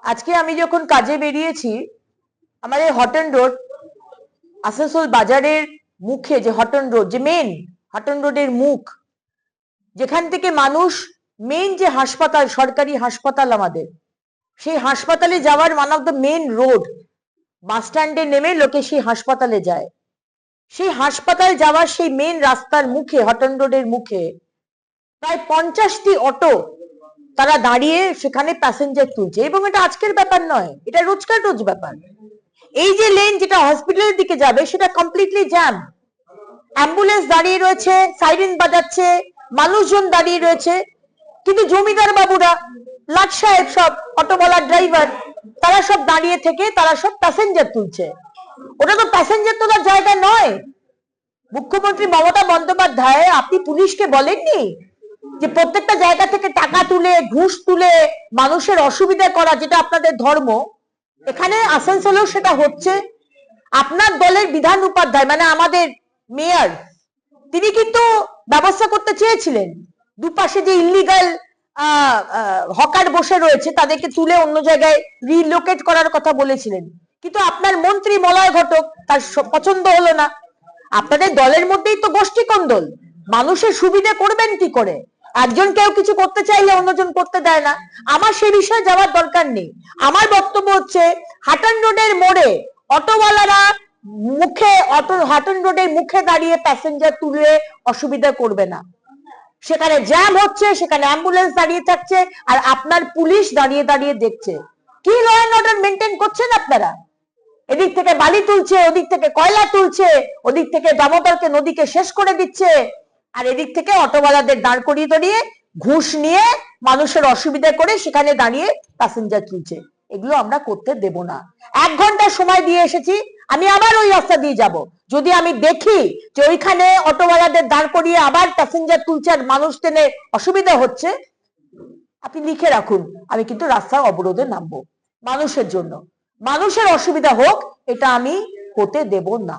আজকে আমি যখন কাজে বেরিয়েছি, আমাদের হটন রোড, আসানসোল বাজারের মুখে যে হটন রোড, যে মেন হটন রোডের মুখ, যেখান থেকে মানুষ মেন যে হাসপাতাল, সরকারি হাসপাতাল আমাদের, সেই হাসপাতালে যাওয়ার one of the main road, bus স্ট্যান্ডে নেমে লোকে সেই হাসপাতালে যায়। সেই হাসপাতাল যাওয়ার সেই মেন রাস্তার মুখে, হটন রোডের মুখে প্রায় 50টি অটো তারা দাঁড়িয়ে সেখানে প্যাসেঞ্জার তুলছে। এবং এটা আজকের ব্যাপার নয়, এটা রোজকার রোজ ব্যাপার। এই যে লেন যেটা হসপিটালের দিকে যাবে সেটা কমপ্লিটলি জ্যাম। অ্যাম্বুলেন্স দাঁড়িয়ে রয়েছে, সাইরেন বাজাচ্ছে, মানুষজন দাঁড়িয়ে রয়েছে, কিন্তু জমিদার বাবুরা, লাট সাহেব, সব অটোওয়ালার ড্রাইভার, তারা সব দাঁড়িয়ে থেকে তারা সব প্যাসেঞ্জার তুলছে। ওটা তো প্যাসেঞ্জার তোলার জায়গা নয়। মুখ্যমন্ত্রী মমতা বন্দ্যোপাধ্যায়, আপনি পুলিশকে বলেননি যে প্রত্যেকটা জায়গা থেকে টাকা তুলে, ঘুষ তুলে মানুষের অসুবিধা করা যেটা আপনাদের ধর্ম, এখানে আসানসোলেও সেটা হচ্ছে। আপনার দলের বিধান উপাধ্যায়, মানে আমাদের মেয়র, তিনি কিন্তু ব্যবস্থা করতে চেয়েছিলেন। দুপাশে যে ইল্লিগাল হকার বসে রয়েছে তাদেরকে তুলে অন্য জায়গায় রিলোকেট করার কথা বলেছিলেন, কিন্তু আপনার মন্ত্রী মলয় ঘটক, তার পছন্দ হলো না। আপনাদের দলের মধ্যেই তো গোষ্ঠী কোন্দল, মানুষের সুবিধা করবেন কি করে? একজন কেউ কিছু করতে চাইলে অন্যজন করতে দেয় না। আমার সে বিষয়ে যাওয়ার দরকার নেই। আমার বক্তব্য হচ্ছে, হাটন রোডের মোড়ে অটোওয়ালারা হাটন রোডের মুখে দাঁড়িয়ে প্যাসেঞ্জার তুলে অসুবিধা করবে না। সেখানে জ্যাম হচ্ছে, সেখানে অ্যাম্বুলেন্স দাঁড়িয়ে থাকছে, আর আপনার পুলিশ দাঁড়িয়ে দাঁড়িয়ে দেখছে। কি ল অ্যান্ড অর্ডার মেনটেন করছেন আপনারা? এদিক থেকে বালি তুলছে, ওদিক থেকে কয়লা তুলছে, ওদিক থেকে দামোদরকে নদীকে শেষ করে দিচ্ছে, আর এদিক থেকে অটোওয়ালাদের দাঁড় করিয়ে দাঁড়িয়ে ঘুষ নিয়ে মানুষের অসুবিধা করে সেখানে দাঁড়িয়ে প্যাসেঞ্জার তুলছে। এগুলো আমরা করতে দেব না। 1 ঘন্টা সময় দিয়ে এসেছি, আমি আবার ওই রাস্তা দিয়ে যাব। যদি আমি দেখি যে ওইখানে অটোওয়ালাদের দাঁড় করিয়ে আবার প্যাসেঞ্জার তুলছে আর মানুষ টেনে অসুবিধা হচ্ছে, আপনি লিখে রাখুন, আমি কিন্তু রাস্তা অবরোধে নামবো। মানুষের জন্য, মানুষের অসুবিধা হোক, এটা আমি হতে দেব না।